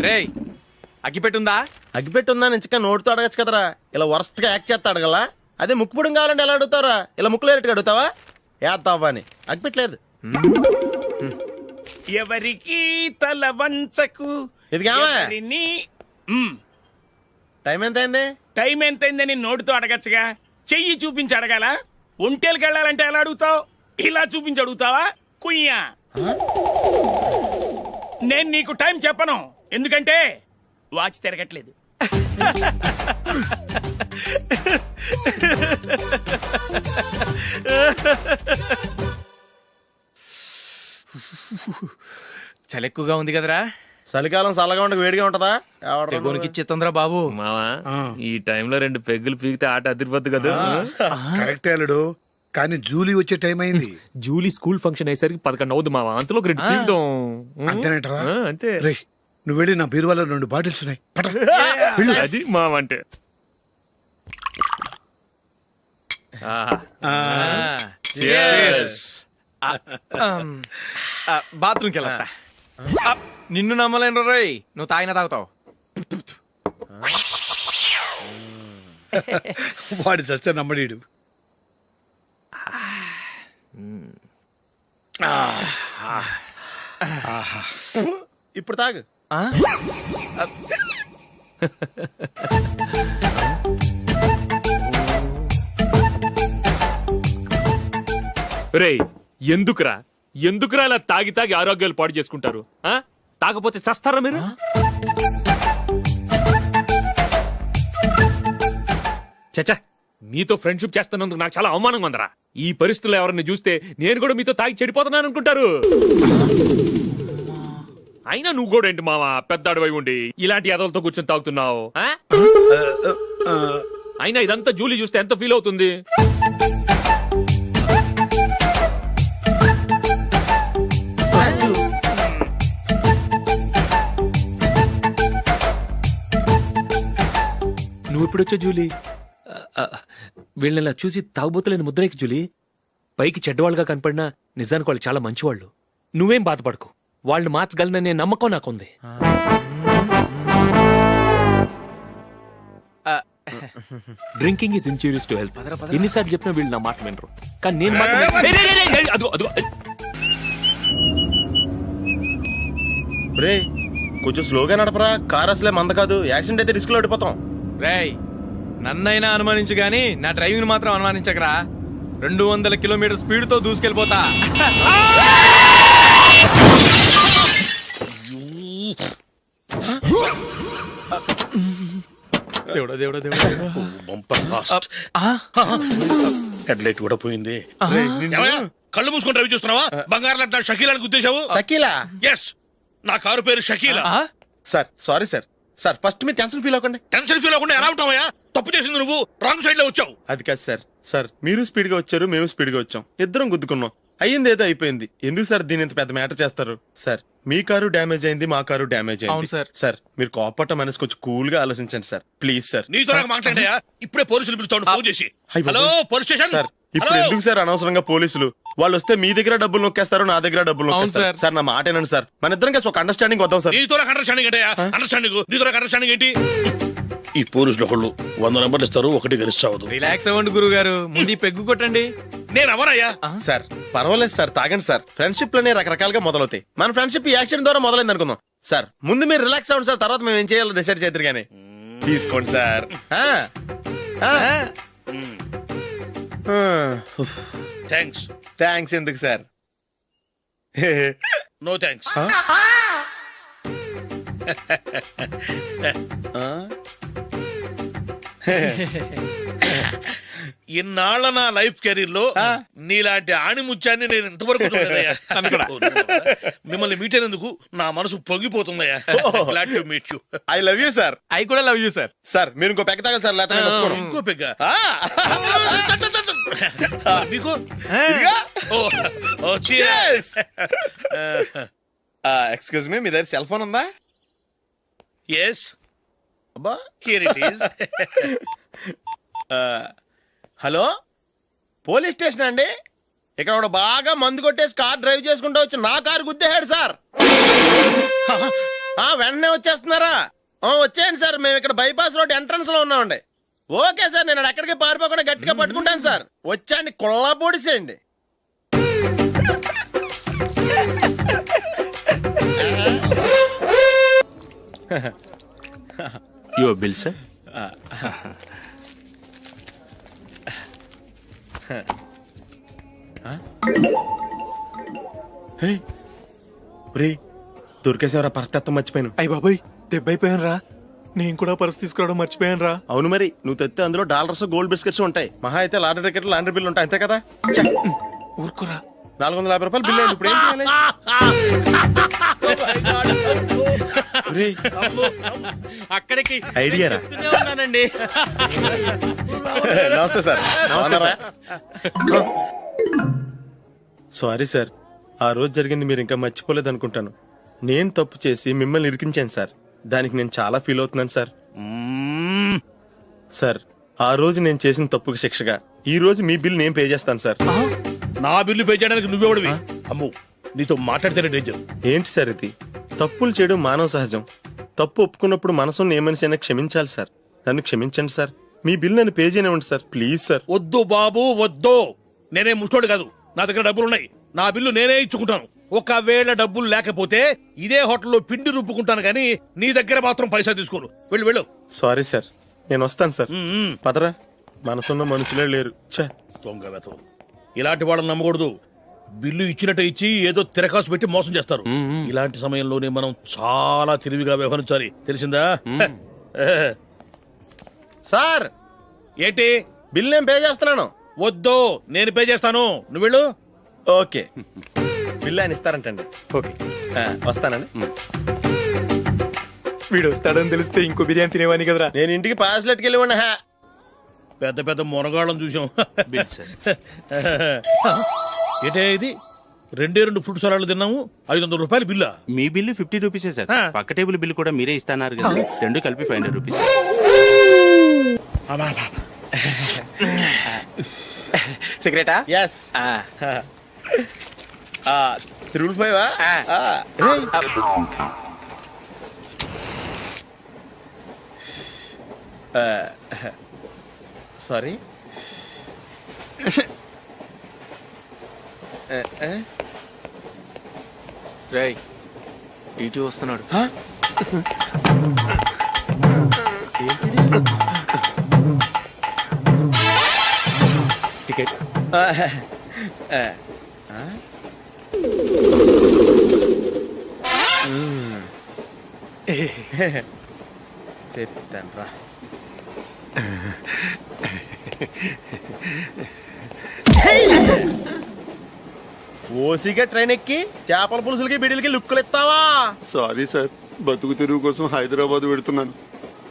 రేయ్ అగ్గిపెట్టుందా? అగ్గిపెట్టుందా నుంచి నోటితో అడగచ్చు కదరా, ఇలా వరస్ట్ గా యాక్ట్ చేస్తా అడగలా. అదే ముక్కుపుడం కావాలంటే ఎలా అడుగుతారా, ఇలా ముక్కులేటట్టు అడుగుతావా? ఏత్తావా అని అగ్గిపెట్టలేదు. ఎవరికి తల వంచకు. ఇది కావా టైం ఎంత అయింది? టైం ఎంతైందని నోటితో అడగచ్చుగా, చెయ్యి చూపించి అడగాల. ఒంటేలకు వెళ్ళాలంటే ఎలా అడుగుతావు? ఇలా చూపించి అడుగుతావా? కుయ్యా. నేను నీకు టైం చెప్పను, ఎందుకంటే వాచ్ తిరగట్లేదు. చలి ఎక్కువగా ఉంది కదరా. చలికాలం చల్లగా ఉండక వేడిగా ఉంటదా? తెగోనికి ఇచ్చేతుందిరా బాబు. మావా ఈ టైంలో 2 పెగ్గులు పీకితే ఆట అదిరిపోద్దు కదా. కరెక్ట్ అల్లుడు, కానీ జూలీ వచ్చే టైం అయింది. జూలీ స్కూల్ ఫంక్షన్ అయ్యేసరికి 11 అవుద్ది మావా, అంతలో 2 పీకుదాం. అంతేనేటవా? అంతే. రే నువ్వు వెళ్ళి నా బీరువాలో 2 బాటిల్స్ ఉన్నాయి. అది మావా అంటే. బాత్రూమ్కి వెళ్ళా. నిన్ను నమ్మలేను రోయ్, నువ్వు తాగినా తాగుతావు. వాడి చస్తే నమ్మడీడు. ఇప్పుడు తాగు. రేయ్ ఎందుకురా ఇలా తాగి తాగి ఆరోగ్యాలు పాడు చేసుకుంటారు? తాగపోతే చస్తారా మీరు? చచ్చా, మీతో ఫ్రెండ్షిప్ చేస్తున్నందుకు నాకు చాలా అవమానంగా ఉందరా. ఈ పరిస్థితుల్లో ఎవరిని చూస్తే నేను కూడా మీతో తాగి చెడిపోతున్నాను అనుకుంటారు. అయినా నువ్వు కూడా ఏంటి మావా, పెద్ద అడవై ఉండి ఇలాంటి ఎదలతో కూర్చొని తాగుతున్నావు? అయినా ఇదంతా జూలీ చూస్తే ఎంత ఫీల్ అవుతుంది? నువ్వు ఎప్పుడొచ్చా జూలీ? వీళ్ళని చూసి తాగుబోతులేని ముద్రేకి జూలీ. పైకి చెడ్డవాళ్ళుగా కనపడినా నిజానికి వాళ్ళు చాలా మంచివాళ్ళు. నువ్వేం బాధపడకు, వాళ్ళని మార్చగలననే నమ్మకం నాకుంది. Drinking is injurious to health. ఎన్నిసార్లు చెప్పినా వీళ్ళు నా మాట వినరు, కానీ నేను మాత్రం. రే కొంచెం స్లోగా నడపరా, కార్ అసలే మంద కాదు. యాక్సిడెంట్ అయితే రిస్క్ లో ఓడిపోతాం. రేయ్ నన్నైనా అనుమానించు గాని నా డ్రైవింగ్ మాత్రం అనుమానించకరా. 200 కిలోమీటర్ స్పీడ్ తో దూసుకెళ్ళిపోతా. దేవుడా దేవుడా దేవుడా, హెడ్ లైట్ కూడా పోయింది. కళ్ళు మూసుకొని రవి చూస్తున్నావా? బంగారం లాంటి షకీలాని గుద్దేశావు. షకీలా? ఎస్, నా కారు పేరు Shakeela. Sir sorry sir. Sir first మీరు టెన్షన్ ఫీల్ అవ్వకండి. టెన్షన్ ఫీల్ అవ్వకుండా ఎలా ఉంటావా? తప్పు చేసింది నువ్వు, రాంగ్ సైడ్ లో వచ్చావు. అది కాదు సార్. సార్ మీరు స్పీడ్ గా వచ్చారు, మేము స్పీడ్ గా వచ్చాం, ఇద్దరం గుద్దుకున్నాం. అయ్యింది ఏదో అయిపోయింది. ఎందుకు సార్ దీని ఇంత పెద్ద మ్యాటర్ చేస్తారు? సార్ మీ కారు డ్యామేజ్ అయింది, మా కారు డ్యామేజ్ అయింది. అవును సార్. సార్ మీరు కోపట్ట మనసు కొంచెం కూల్ గా ఆలోచించండి సార్, ప్లీజ్ సార్. నీతో నాకు మాట్లాడాయా? ఇప్పుడే పోలీసులు పిలుస్తాను, ఫోన్ చేసి. అయ్ బాబోయ్. Hello police station. సార్ ఇప్పుడు ఎందుకు సార్ అనవసరంగా పోలీసులు? వాళ్ళు వస్తే మీ దగ్గర డబ్బులు నొక్కేస్తారు, నా దగ్గర డబ్బులు నొక్కేస్తారు. సార్. సార్ నా మాట ఏనండి సార్, మన ఇద్దరం కలిసి ఒక అండర్స్టాండింగ్ వద్దాం సార్. నీతో నాకు అండర్స్టాండింగ్ అంటే అండర్స్టాండింగ్, నీతో నాకు అండర్స్టాండింగ్ ఏంటి? ఈ పోలీసులు ఒకళ్ళు 100 నెంబర్లు ఇస్తారు, ఒకటి గెలిచావదు. రిలాక్స్ అవ్వండి గురువు గారు, ముందు పెగ్గు కొట్టండి. నేను ఎవరయ్యా? సార్ పర్వాలేదు సార్, తాగండి సార్. ఫ్రెండ్షిప్ లోనే రకరకాలుగా మొదలవుతాయి. మన ఫ్రెండ్షిప్ ఈ యాక్సిడెంట్ ద్వారా మొదలైంది అనుకుందాం. సార్ ముందు మీరు రిలాక్స్ అవ్వండి సార్, తర్వాత మేము ఏం చేయాలో డిసైడ్ చేద్దరు కానీ. తీసుకోండి సార్. థ్యాంక్స్. థ్యాంక్స్ ఎందుకు సార్? No thanks. ఇన్నాళ్ళ నా లైఫ్ కెరీర్ లో నీలాంటి ఆణిముత్యాన్ని నేను ఇంతవరకు చూడలేదయ్యా. మిమ్మల్ని మీట్ అయినందుకు నా మనసు పొంగిపోతుందయ్యా. Glad to meet you. I love you sir. I కూడా లవ్ యూ సార్. సార్ మీరు ఇంకో పెగ్గ తాగండి సార్, లేకపోతే నేను ఒప్పుకోను. ఇంకో పెగ్గ మీకు? ఎక్స్క్యూజ్ మీ, మీ దగ్గర సెల్ ఫోన్ ఉందా? ఎస్, అబ్బా here it is. Hello police station అండి. ఇక్కడ ఒకడు బాగా మందు కొట్టేసి కార్ డ్రైవ్ చేసుకుంటూ వచ్చి నా కారు గుద్దేశాడు సార్. వెంటనే వచ్చేస్తున్నారా? వచ్చేయండి సార్, మేము ఇక్కడ బైపాస్ రోడ్ ఎంట్రన్స్ లో ఉన్నామండి. ఓకే సార్, నేను ఎక్కడికి పారిపోకుండా గట్టిగా పట్టుకుంటాను సార్. వచ్చాండి, కుళ్ళా పొడిసేయండి. Your bill sir. దొరికేసేవరా, పరిస్థితి మర్చిపోయాను. అయ్య బాబాయ్, దెబ్బైపోయాను రా. నేను కూడా పర్స్ తీసుకురావడం మర్చిపోయాను రా. అవును మరి, నువ్వు తెస్తే అందులో డాలర్స్ గోల్డ్ బిస్కెట్స్ ఉంటాయి. మహా అయితే లాటరీ టికెట్ లాండ్రీ బిల్లు ఉంటాయి, అంతే కదా. ఊరుకురా. 450 రూపాయలు బిల్లు అయింది. ఇప్పుడు ఏం చేయాలి? ఒరేయ్, అక్కడికి ఐడియా రా. చెప్తూనే ఉన్నానండి. నమస్తే సార్. నమస్తే సారీ సార్, ఆ రోజు జరిగింది మీరు ఇంకా మర్చిపోలేదు అనుకుంటాను. నేను తప్పు చేసి మిమ్మల్ని ఇరికించాను సార్. దానికి నేను చాలా ఫీల్ అవుతున్నాను సార్. సార్, ఆ రోజు నేను చేసిన తప్పుకి శిక్షగా ఈ రోజు మీ బిల్ నేను పే చేస్తాను సార్. నా బిల్లు పే చేయడానికి నువ్వెవడివి? అమ్ము, నీతో మాట్లాడితేనే డేంజర్. ఏంటి సార్ ఇది? తప్పులు చేయడం మానవ సహజం. తప్పు ఒప్పుకున్నప్పుడు మనసుని ఏ మనిషి అయినా క్షమించాలి సార్. నన్ను క్షమించండి సార్. మీ బిల్ నన్ను పే చేయనివ్వండి సార్, ప్లీజ్ సార్. వద్దు బాబు, వద్దు. నేనే ముష్టోడు కాదు, నా దగ్గర డబ్బులు ఉన్నాయి. నా బిల్లు నేనే ఇచ్చుకుంటాను. ఒకవేళ డబ్బులు లేకపోతే ఇదే హోటల్లో పిండి రుబ్బుకుంటాను, కానీ నీ దగ్గర మాత్రం పైసా తీసుకోను. వెళ్ళు వెళ్ళు. సారీ సార్, నేను వస్తాను సార్. మ్మ్. పదరా, మనసున్న మనుషులే లేరు. ఛే, దొంగ వెతవు. ఇలాంటి వాళ్ళని నమ్మకూడదు. బిల్లు ఇచ్చినట్టు ఇచ్చి ఏదో తిరకాసు పెట్టి మోసం చేస్తారు. ఇలాంటి సమయంలోనే మనం చాలా తెలివిగా వ్యవహరించాలి, తెలిసిందా? సార్, ఏంటి? బిల్ నేను పే చేస్తున్నాను. వద్దు, నేను పే చేస్తాను, నువ్వు వెళ్ళు. ఓకే, బిల్ ఆయన ఇస్తారంటండి. ఓకే, వస్తానండి. వీడు వస్తాడని తెలిస్తే ఇంకో బిర్యానీ తినేవాని కదరా. నేను ఇంటికి పాస్లెట్కి వెళ్ళి ఉన్నా. పెద్ద పెద్ద మునగాళ్ళం చూసాం. Bill sir. ఏంటే ఇది? 2 ఫ్రూట్ సలాడ్లు తిన్నాము, 500 రూపాయలు బిల్లా? మీ బిల్లు 50 రూపీసే సార్. ఆ. పక్క టేబుల్ బిల్ కూడా మీరే ఇస్తాన్నారు కదా, రెండు కలిపి 500 రూపీస్. సిగరెటా? ఎస్. తిరుగులు పోయావా? సారీ. రేయ్, టీటీ వస్తున్నాడు. టికెట్. చెప్తాను రా. ఓసిగా ట్రైన్ ఎక్కి చేపల పులుసులకి బిడిలకి లుక్కులు ఇస్తావా? సారీ సార్, బతుకు తెరువు కోసం హైదరాబాద్ పెడుతున్నాను.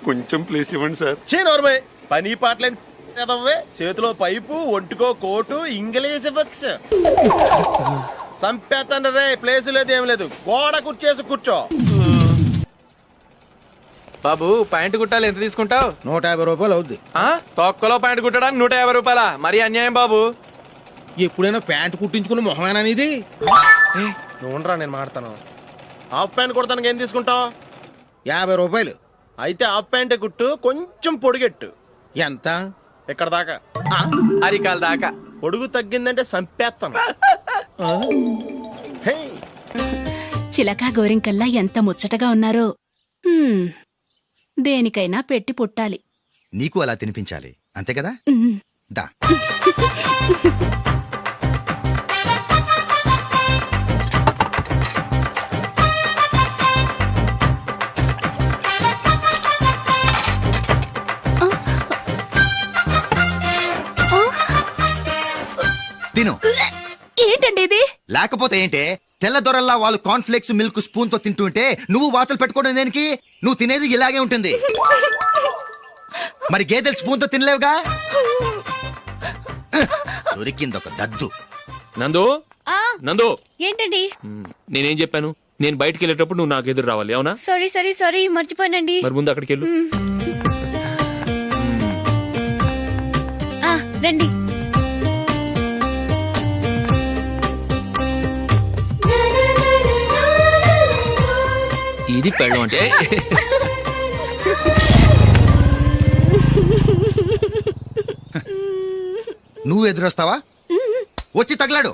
కొంచెం ప్లేస్ ఇవ్వండి సార్. నోర్మే, పని పాటలేని ఎదవ్వే. చేతిలో పైపు, ఒంటికో కోటు, ఇంగ్లీష్ బుక్స్. సంపేతండ్రి రే, ప్లేస్ లేదు ఏం లేదు. గోడ కుర్చేసి కూర్చో. బాబు, ప్యాంటు కుట్టాలి, ఎంత తీసుకుంటావు? 150 రూపాయలు అవుద్ది. తొక్కలో ప్యాంటు కుట్టడానికి 150 రూపాయల? మరి అన్యాయం బాబు. ఎప్పుడైనా ప్యాంట్ కుట్టించుకున్న మొహమేనా ఇది? నువ్వు ఉండరా, నేను మాడతాను. హాఫ్ ప్యాంట్ కుడతానికి ఏం తీసుకుంటావు? 50 రూపాయలు. అయితే హాఫ్ ప్యాంటే కుట్టు, కొంచెం పొడిగెట్టు. ఎంత? ఇక్కడ దాకా, అరికాల దాకా. పొడుగు తగ్గిందంటే సంపేస్తాను. హే, చిలకా గోరింకల్లా ఎంత ముచ్చటగా ఉన్నారో. దేనికైనా పెట్టి పుట్టాలి. నీకు అలా తినిపించాలి, అంతే కదా? దా. తిను. ఏంటండి ఇది? లేకపోతే ఏంటే? తెల్లదొరల్లా వాళ్ళు కార్న్ఫ్లేక్స్ మిల్క్ స్పూన్ తో తింటుంటే నువ్వు వాతలు పెట్టుకోవడం దేనికి? నువ్వు తినేది ఇలాగే ఉంటుంది. మరి గేదెలు స్పూన్ తో తినలేవుగా. దొరికింది ఒక దద్దు. నందు, నందు, ఏంటండి? నేనేం చెప్పాను? నేను బయటికి వెళ్ళేటప్పుడు నువ్వు నాకు ఎదురు రావాలి, అవునా? సారీ మర్చిపోయానండి. మరి ముందు అక్కడికి వెళ్ళు. రండి. ఈ ఇది పెళ్ళం అంటే నువ్వు ఎదురొస్తావా? వచ్చి తగలాడు.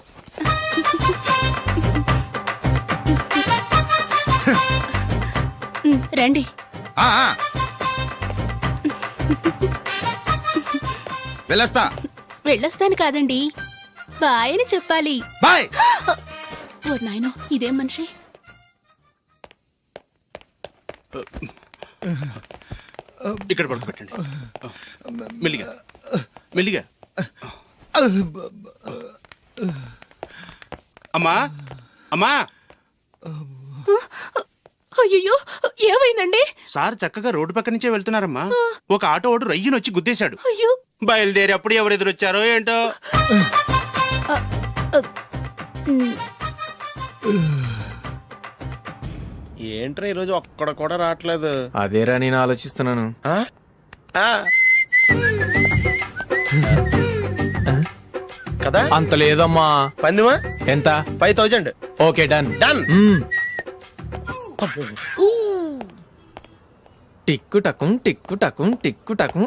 రండి. ఆ, ఆ. వెళ్ళొస్తా. వెళ్ళొస్తాను కాదండి, బాయ్ అని చెప్పాలి. బాయ్. ఓ నాయనో, ఇదేం మనిషి? ఇక్కడ పడుకోబెట్టండి. మెల్లిగా మెల్లిగా. అమ్మా అమ్మా, అయ్యో, ఏమైందండి? సార్ చక్కగా రోడ్డు పక్క నుంచే వెళ్తున్నారమ్మా. ఒక ఆటో ఓడు రయ్యను వచ్చి గుద్దేశాడు. అయ్యో. బయలుదేరి అప్పుడు ఎవరు ఎదురొచ్చారో ఏంటో. ఏంట్రా ఈరోజు ఒక్కడ కూడా రావట్లేదు. అదేరా నేను ఆలోచిస్తున్నాను. ఆ? ఆ. కదా అంత లేదమ్మా. పందిమా ఎంత? 5000. Okay, done. డన్. టిక్కు టకుం టిక్కు టకుం టిక్కు టకుం.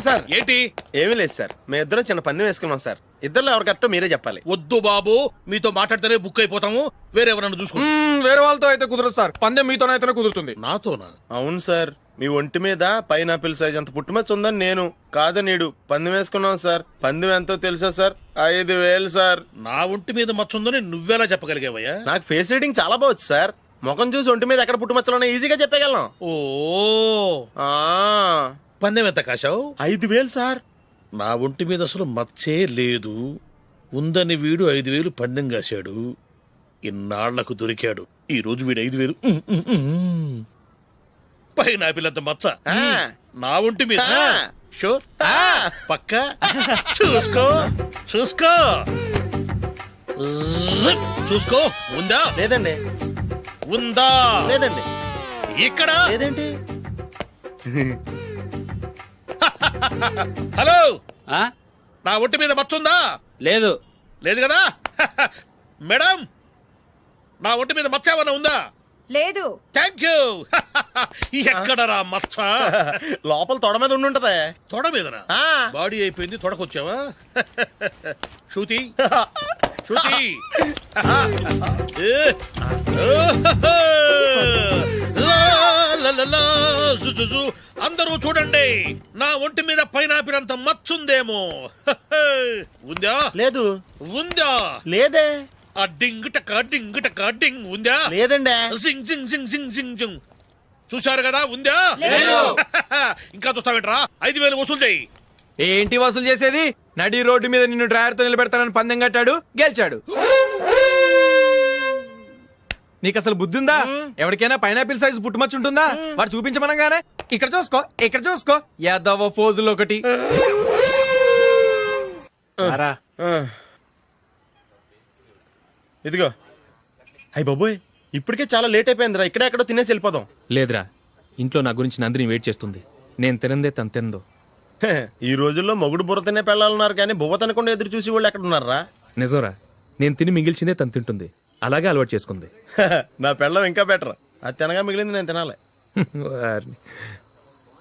సార్ ఏంటి? ఏమీ లేదు సార్, మేము ఇద్దరం చిన్న పందెం వేసుకున్నాం సార్. ఇద్దరులో ఎవరు కరెక్టో మీరే చెప్పాలి. వద్దు బాబు, మీతో మాట్లాడితేనే బుక్ అయిపోతాము. వేరెవరన్నా చూసుకోండి. వేరే వాళ్ళతో అయితే కుదరదు సార్, పందెం మీతోనైతేనే కుదురుతుంది. నాతోనా? అవును సార్, మీ ఒంటి మీద పైనాపిల్ సైజ్ అంత పుట్టుమచ్చ ఉందని నేను కాదు నీడు పందెం వేసుకున్నాం సార్. పందెం ఎంతో తెలుసా సార్? 5000 సార్. నా ఒంటి మీద మచ్చ ఉందని నువ్వెలా చెప్పగలిగావయ్యా? నాకు ఫేస్ రీడింగ్ చాలా బాగుంది సార్. ముఖం చూసి ఒంటి మీద ఎక్కడ పుట్టుమచ్చలో ఈజీగా చెప్పగలం. ఓ, ఆ, పందెం ఎంత కాశావు? 5000 సార్. నా ఒంటి మీద అసలు మచ్చే లేదు. ఉందని వీడు 5000 పందెం కాశాడు. ఇన్నాళ్లకు దొరికాడు. ఈ రోజు వీడు 5000. పైన పిల్లంత మచ్చ నా ఒంటి మీద. షూర్? పక్క చూసుకో చూసుకో చూసుకో. ఉందా? లేదండి. ఉందా? లేదండి. ఇక్కడ లేదేంటి? హలో, ఆ? నా ఒంటి మీద మచ్చ ఉందా? లేదు. లేదు కదా? మేడం, నా ఒంటి మీద మచ్చ ఏమన్నా ఉందా? లేదు. Thank you. ఎక్కడరా మచ్చ? లోపల తొడ మీద ఉండుంటదే. తొడ మీదనా? ఆ. బాడీ అయిపోయింది, తొడకొచ్చావా? శృతి శృతి. అందరూ చూడండి, నా ఒంటి మీద పైనాపిల్ అంత మచ్చుందేమో. ఉందా? లేదు. ఉందా? లేదే. ఆ డింగ్ టక డింగ్ టక డింగ్ ఉందా? లేదండి. జింగ్ జింగ్ జింగ్ జింగ్ జింగ్ జింగ్. చూశారు కదా? ఉందా? ఇంకా చూస్తావేంట్రా? 5000 వసూలు చేయి. ఏంటి వసూలు చేసేది? నడి రోడ్డు మీద నిన్ను డ్రైవర్ తో నిలబెడతానని పందెం కట్టాడు, గెలిచాడు. నీకు అసలు బుద్ధి ఉందా? ఎవరికైనా పైనాపిల్ సైజ్ పుట్టుమచ్చు ఉంటుందా? వాడు చూపించమనగానే ఇక్కడ చూసుకో, ఇక్కడ చూసుకో, యాదవ ఫోజులు ఒకటి. రా. ఇదిగో. అయ్య బాబోయ్, ఇప్పటికే చాలా లేట్ అయిపోయిందిరా. ఇక్కడే ఎక్కడో తినేసి వెళ్ళిపోదాం. లేదురా, ఇంట్లో నా గురించి నందిని వెయిట్ చేస్తుంది. నేను తినందే తను తిందో. హే, ఈ రోజుల్లో మొగుడు బుర్ర తినే పెళ్ళాలన్నారు కానీ బువ్వ తినకుండా ఎదురు చూసి వాళ్ళు ఎక్కడ ఉన్నారా? నిజంరా, నేను తిని మిగిల్చిందే తను తింటుంది. అలాగే అలవాటు చేసుకుంది. నా పెళ్ళం ఇంకా బెటర్. అది తినగా మిగిలింది నేను తినాలి. వారిని.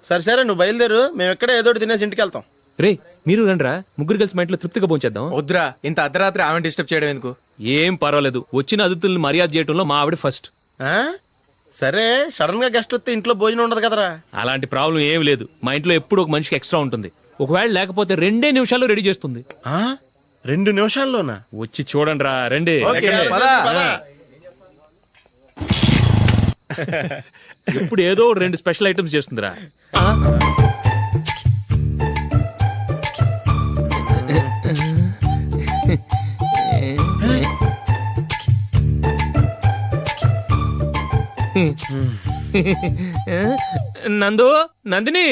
సరే సరే, నువ్వు బయలుదేరు. మేము ఎక్కడ ఏదో ఒకటి తినేసి ఇంటికి వెళ్తాం. రే, మీరు రండ్రా, ముగ్గురు కలిసి మా ఇంట్లో తృప్తిగా పోంచేద్దాం. వద్దురా, ఇంత అర్ధరాత్రి ఆమె డిస్టర్బ్ చేయడం ఎందుకు? ఏం పర్వాలేదు, వచ్చిన అతిథుల్ని మర్యాద చేయటంలో మా ఆవిడ ఫస్ట్. ఆ? సరే, సడన్ గా గెస్ట్ వస్తే ఇంట్లో భోజనం ఉండదు కదరా. అలాంటి ప్రాబ్లం ఏం లేదు. మా ఇంట్లో ఎప్పుడు ఒక మనిషికి ఎక్స్ట్రా ఉంటుంది. ఒకవేళ లేకపోతే 2 నిమిషాల్లో రెడీ చేస్తుంది. ఆ? 2 నిమిషాల్లోనా? వచ్చి చూడండి రా, రండి. ఓకే, పద. ఇప్పుడు ఏదో 2 స్పెషల్ ఐటమ్స్ చేస్తుందిరా. నందు, నందిని.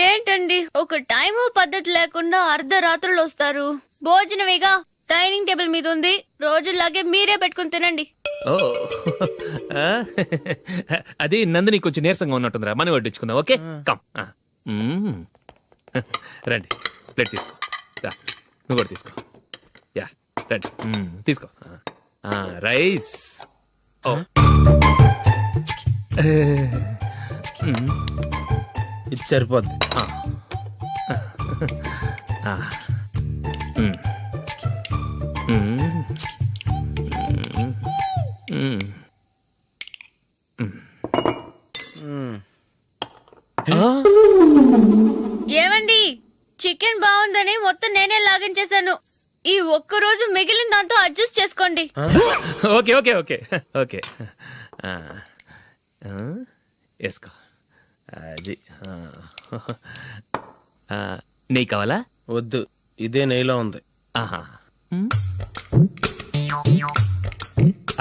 ఏంటండి ఒక టైము పద్ధతి లేకుండా అర్ధరాత్రులు వస్తారు? భోజనమేగా డైనింగ్ టేబుల్ మీద ఉంది, రోజుల్లాగే మీరే పెట్టుకుని తినండి. ఓ, అది నందిని కొంచెం నీరసంగా ఉన్నట్టుందిరా, మనం వడ్డించుకుందాం. Okay, come. రండి, ప్లేట్ తీసుకో. రా, నువ్వు కూడా తీసుకో. యా, రండి, తీసుకో. రైస్. ఇది సరిపోద్ది. ఏమండి చికెన్ బాగుందని మొత్తం నేనే లాగించేశాను. ఈ ఒక్క రోజు మిగిలిన దాంతో అడ్జస్ట్ చేసుకోండి. ఓకే ఓకే ఓకే ఓకే వేసుకో అది నెయ్యి కావాలా? వద్దు, ఇదే నెయ్యిలో ఉంది. ఆహా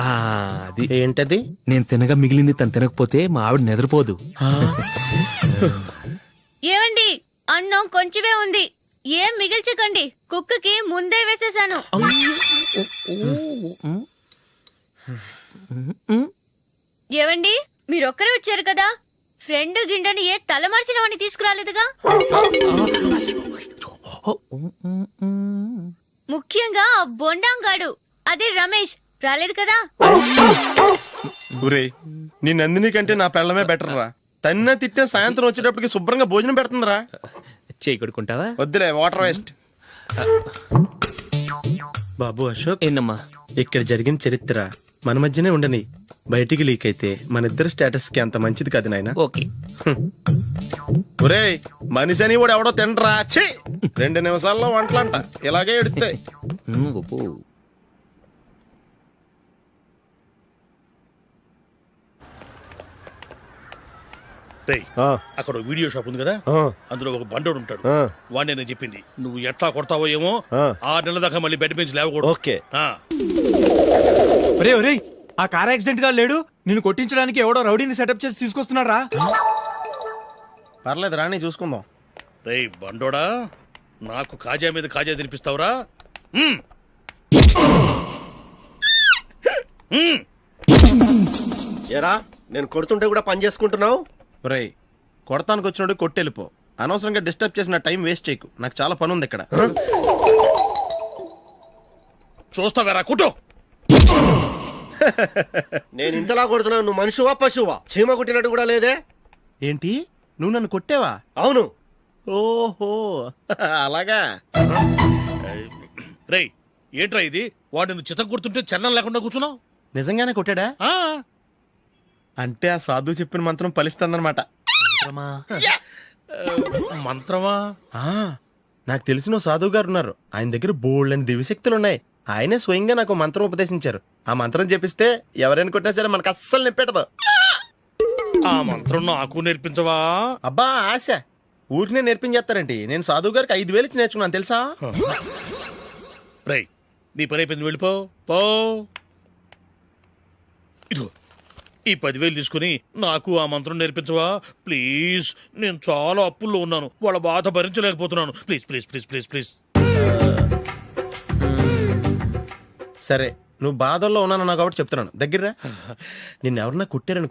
అది ఏంటది? నేను తినగా మిగిలింది తను తినకపోతే మా ఆవిడ నిద్రపోదు. ఏమండి అన్నం కొంచెమే ఉంది, ఏం మిగిల్చకండి. కుక్కకి ముందే వేసేసాను. ఏవండి మీరొక్కరే వచ్చారు కదా, ఫ్రెండ్ గిండెని ఏ తలమార్చిన వాడిని తీసుకురాలేదుగా? ముఖ్యంగా ఆ బొండాంగాడు అదే రమేష్ రాలేదు కదా? ఊరే, నీ నందిని కంటే నా పెళ్ళమే బెటర్ రా. తన్న తిట్టిన సాయంత్రం వచ్చేటప్పటికి శుభ్రంగా భోజనం పెడుతుందిరా. చేయి కొడుకుంటావా? వద్దులే, వాటర్ వేస్ట్. బాబు అశోక్, ఏంటమ్మా? ఇక్కడ జరిగిన చరిత్ర మన మధ్యనే ఉండని, బయటికి లీక్ అయితే మన ఇద్దరు స్టేటస్ కి అంత మంచిది కాదు నాయన. ఓకే ఒరే, మనిషి అని కూడా ఎవడో తినరా. ఛీ, 2 నిమిషాల్లో వంటలంట ఇలాగే ఎడితే. రేయ్, అక్కడ ఓ వీడియో షాప్ ఉంది కదా, అందులో ఒక బండోడు ఉంటాడు. వాడిని నేను చెప్పింది నువ్వు ఎట్లా కొడతావో ఏమో, 6 నెలల దాకా మళ్ళీ బెడ్ నుంచి లేవకూడదు. ఓకే. ఒరే ఒరే, ఆ కార్ యాక్సిడెంట్ గా లేడు, నిన్ను కొట్టించడానికి ఎవడో రౌడీని సెటప్ చేసి తీసుకొస్తున్నాడు రా. పర్లేదు రాని, చూసుకుందాం. రేయ్ బండోడా, నాకు కాజా మీద కాజా తినిపిస్తావురా? ఎరా, నేను కొడుతుంటే కూడా పని చేసుకుంటున్నావు. ఒరే, కొడతానికి వచ్చినోడు కొట్టెళ్ళిపో. అనవసరంగా డిస్టర్బ్ చేసిన టైం వేస్ట్ చేయకు, నాకు చాలా పని ఉంది ఇక్కడ. చూస్తావేరా కుట్టు. నేను ఇంతలా కొడుతున్నావు, నువ్వు మనుషువా పశువా? చీమ కొట్టినట్టు కూడా లేదే. ఏంటి, నువ్వు నన్ను కొట్టేవా? అవును. ఓహో అలాగా. రేయ్ ఏంట్రా ఇది, వాడు నువ్వు చిత్త కొడుతుంటే చలనం లేకుండా కూర్చున్నావు. నిజంగానే కొట్టాడా? అంటే ఆ సాధువు చెప్పిన మంత్రం ఫలిస్తుందన్నమాట. మంత్రమా? నాకు తెలిసిన ఓ సాధువు గారు ఉన్నారు, ఆయన దగ్గర బోల్డని దివ్యశక్తులు ఉన్నాయి. ఆయనే స్వయంగా నాకు మంత్రం ఉపదేశించారు. ఆ మంత్రం చెప్పిస్తే ఎవరైనా కొట్టినా సరే మనకు అస్సలు నిప్పెట్టదు. ఆ మంత్రం నాకు నేర్పించవా? అబ్బా ఆశ, ఊరినే నేర్పించేస్తారండి. నేను సాధువు గారికి 5,000 ఇచ్చి నేర్చుకున్నాను తెలుసా. రేయ్ నీ పని అయిపోయింది, వెళ్ళిపో పో. ఇదిగో ఈ 10,000 తీసుకుని నాకు ఆ మంత్రం నేర్పించవా ప్లీజ్? నేను చాలా అప్పుల్లో ఉన్నాను, వాళ్ళ బాధ భరించలేకపోతున్నాను. Please please please please please. సరే, నువ్వు బాధల్లో ఉన్నాను నాకు కాబట్టి చెప్తున్నాను. దగ్గర నిన్ను ఎవరన్నా కుట్టారని